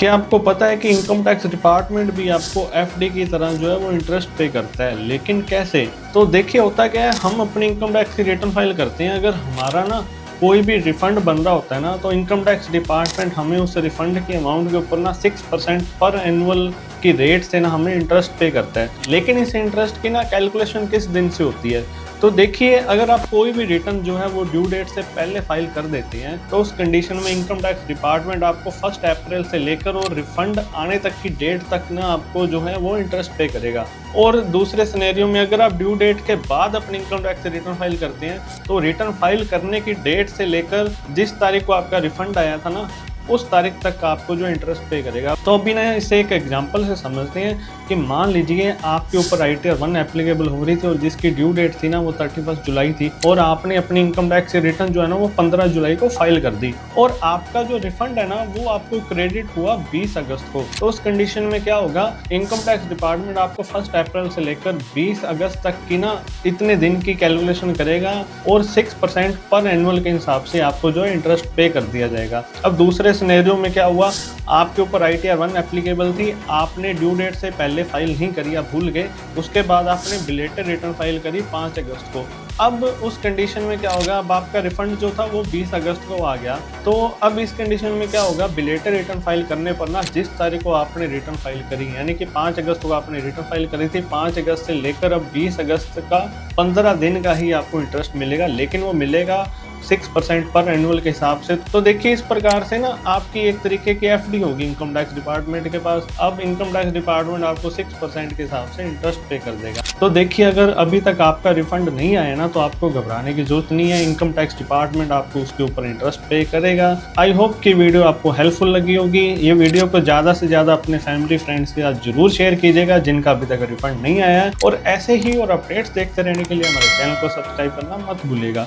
क्या आपको पता है कि इनकम टैक्स डिपार्टमेंट भी आपको एफडी की तरह जो है वो इंटरेस्ट पे करता है, लेकिन कैसे? तो देखिए होता क्या है, हम अपनी इनकम टैक्स की रिटर्न फाइल करते हैं। अगर हमारा ना कोई भी रिफंड बन रहा होता है ना, तो इनकम टैक्स डिपार्टमेंट हमें उस रिफंड की अमाउंट के ऊपर ना 6% पर एनुअल की रेट से ना हमें इंटरेस्ट पे करता है। लेकिन इस इंटरेस्ट की ना कैलकुलेशन किस दिन से होती है? तो देखिए, अगर आप कोई भी रिटर्न जो है वो ड्यू डेट से पहले फाइल कर देते हैं, तो उस कंडीशन में इनकम टैक्स डिपार्टमेंट आपको 1 अप्रैल से लेकर और रिफंड आने तक की डेट तक ना आपको जो है वो इंटरेस्ट पे करेगा। और दूसरे सिनेरियो में अगर आप ड्यू डेट के बाद अपनी इनकम टैक्स रिटर्न फाइल करते हैं, तो रिटर्न फाइल करने की डेट से लेकर जिस तारीख को आपका रिफंड आया था ना, उस तारीख तक आपको जो इंटरेस्ट पे करेगा। तो अभी ना इसे एक एग्जांपल से समझते हैं कि मान लीजिए आपके ऊपर ITR 1 एप्लीकेबल हो रही थी और जिसकी ड्यू डेट थी ना वो 31 जुलाई थी, और आपने अपनी इनकम टैक्स रिटर्न जो है ना वो 15 जुलाई को फाइल कर दी, और आपका जो रिफंड है ना वो आपको क्रेडिट हुआ 20 अगस्त को। तो उस कंडीशन में क्या होगा, इनकम टैक्स डिपार्टमेंट आपको 1 अप्रैल से लेकर 20 अगस्त तक की ना इतने दिन की कैलकुलेशन करेगा और 6% पर एनुअल के हिसाब से आपको जो है इंटरेस्ट पे कर दिया जाएगा। अब दूसरे सिनेरियो में क्या हुआ, आपके ऊपर ITR 1 एप्लीकेबल थी, आपने ड्यू डेट से पहले फाइल नहीं करी, आप भूल गए, उसके बाद आपने बिलेटेड रिटर्न फाइल करी 5 अगस्त को। अब उस कंडीशन में क्या होगा, अब आपका रिफंड जो था वो 20 अगस्त को आ गया। तो अब इस कंडीशन में क्या होगा, बिलेटेड रिटर्न फाइल करने पर ना जिस तारीख को आपने रिटर्न फाइल करी, यानी कि 5 अगस्त को आपने रिटर्न फाइल करी थी, 5 अगस्त से लेकर अब 20 अगस्त का 15 दिन का ही आपको इंटरेस्ट मिलेगा, लेकिन वो मिलेगा 6% पर एनुअल के हिसाब से। तो देखिए, इस प्रकार से ना आपकी एक तरीके की एफडी होगी इनकम टैक्स डिपार्टमेंट के पास। अब इनकम टैक्स डिपार्टमेंट आपको 6% के हिसाब से इंटरेस्ट पे कर देगा। तो देखिए, अगर अभी तक आपका रिफंड नहीं आया ना, तो आपको घबराने की जरूरत नहीं है, इनकम टैक्स डिपार्टमेंट आपको उसके ऊपर इंटरेस्ट पे करेगा। आई होप कि वीडियो आपको हेल्पफुल लगी होगी। ये वीडियो को ज़्यादा से ज़्यादा अपने फैमिली फ्रेंड्स के साथ जरूर शेयर कीजिएगा जिनका अभी तक रिफंड नहीं आया है, और ऐसे ही और अपडेट्स देखते रहने के लिए हमारे चैनल को सब्सक्राइब करना मत भूलिएगा।